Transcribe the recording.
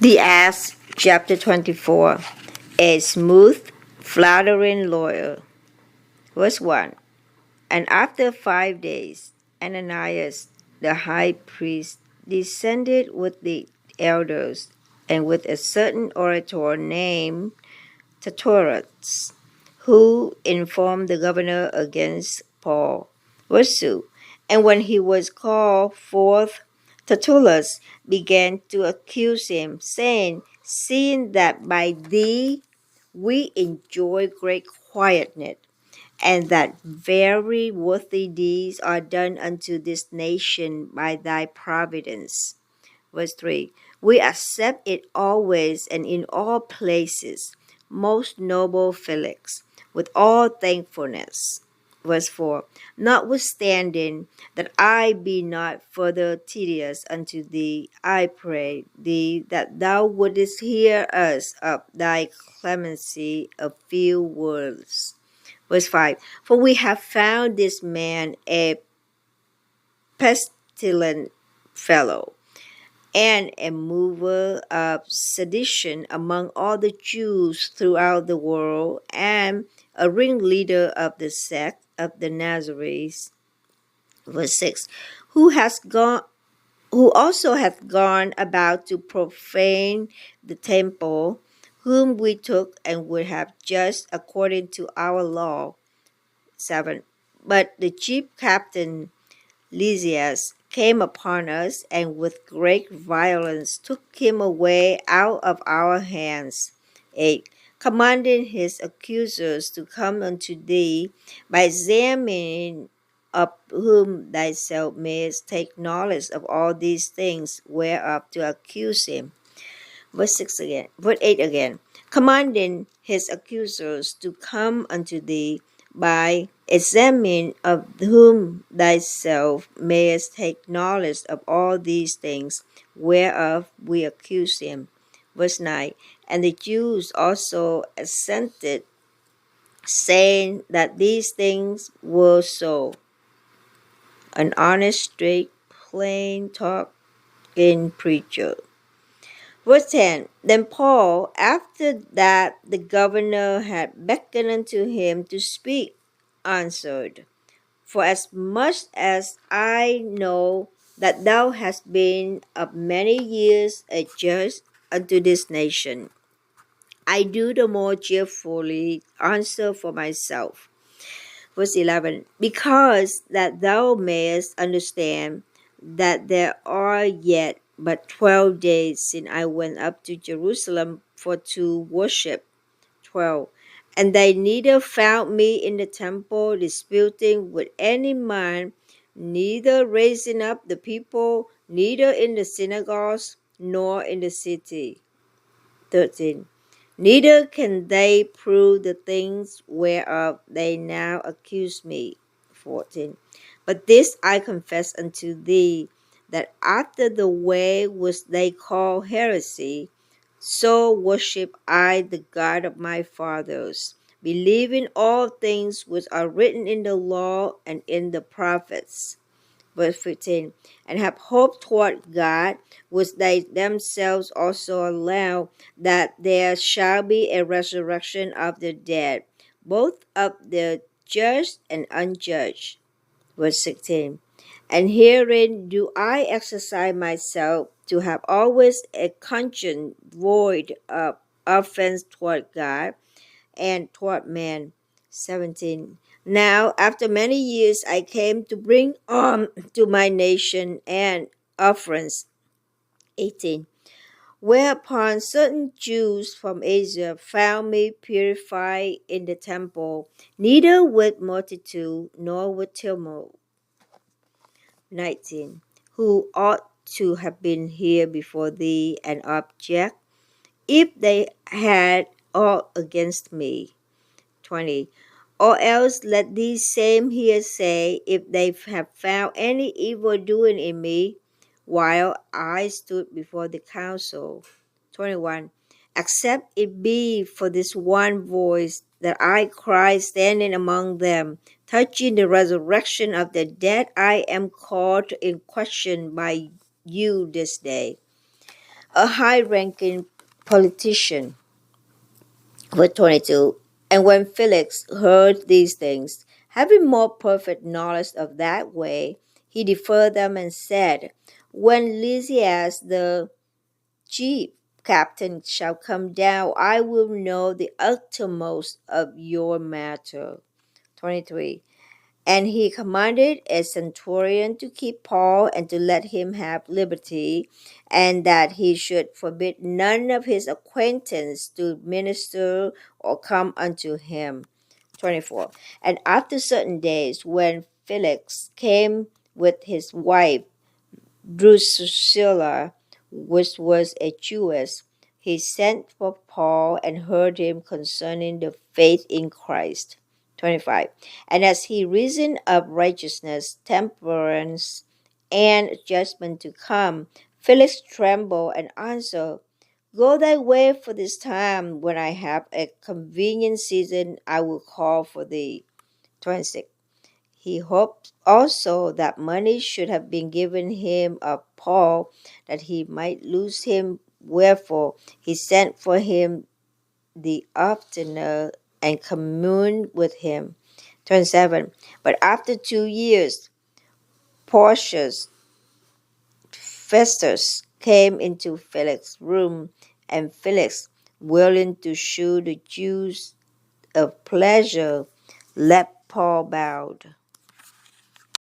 The Acts chapter 24, a smooth, flattering lawyer. Verse 1. And after 5 days, Ananias, the high priest, descended with the elders and with a certain orator named Tertullus, who informed the governor against Paul. Verse 2. And when he was called forth, Tertullus began to accuse him, saying, Seeing that by thee we enjoy great quietness, and that very worthy deeds are done unto this nation by thy providence. Verse 3. We accept it always and in all places, most noble Felix, with all thankfulness. Verse 4. Notwithstanding that I be not further tedious unto thee, I pray thee that thou wouldest hear us of thy clemency a few words. Verse 5. For we have found this man a pestilent fellow, and a mover of sedition among all the Jews throughout the world, and a ringleader of the sect of the Nazarenes. Verse 6. Who also hath gone about to profane the temple, whom we took and would have judged according to our law. 7. But the chief captain Lysias came upon us, and with great violence took him away out of our hands. 8. Commanding his accusers to come unto thee, by examining of whom thyself mayest take knowledge of all these things whereof to accuse him. Verse 8 again. Commanding his accusers to come unto thee, by examining of whom thyself mayest take knowledge of all these things whereof we accuse him. Verse 9. And the Jews also assented, saying that these things were so. An honest, straight, plain talking preacher. Verse 10. Then Paul, after that the governor had beckoned unto him to speak, answered, For as much as I know that thou hast been of many years a judge unto this nation, I do the more cheerfully answer for myself. Verse 11. Because that thou mayest understand that there are yet but 12 days since I went up to Jerusalem for to worship. 12. And they neither found me in the temple disputing with any man, neither raising up the people, neither in the synagogues, nor in the city. 13. Neither can they prove the things whereof they now accuse me. 14. But this I confess unto thee, that after the way which they call heresy, so worship I the God of my fathers, believing all things which are written in the law and in the prophets. Verse 15. And have hope toward God, which they themselves also allow, that there shall be a resurrection of the dead, both of the just and unjudged. Verse 16. And herein do I exercise myself to have always a conscience void of offense toward God and toward man. 17. Now, after many years, I came to bring to my nation and offerings. 18. Whereupon certain Jews from Asia found me purified in the temple, neither with multitude nor with tumult. 19. Who ought to have been here before thee and object, if they had aught against me. 20. Or else let these same here say, if they have found any evil doing in me, while I stood before the council. 21. Except it be for this one voice that I cry standing among them, touching the resurrection of the dead, I am called in question by you this day. a high-ranking politician. Verse 22. And when Felix heard these things, having more perfect knowledge of that way, he deferred them and said, When Lysias the chief captain shall come down, I will know the uttermost of your matter. 23. And he commanded a centurion to keep Paul and to let him have liberty, and that he should forbid none of his acquaintance to minister or come unto him. 24. And after certain days, when Felix came with his wife Drusilla, which was a Jewess, he sent for Paul and heard him concerning the faith in Christ. 25. And as he reasoned of righteousness, temperance, and judgment to come, Felix trembled and answered, Go thy way, for this time, when I have a convenient season, I will call for thee. 26. He hoped also that money should have been given him of Paul, that he might lose him. Wherefore he sent for him the oftener and communed with him. 27. But after 2 years, Porcius Festus came into Felix's room, and Felix, willing to shew the Jews of pleasure, let Paul bowed.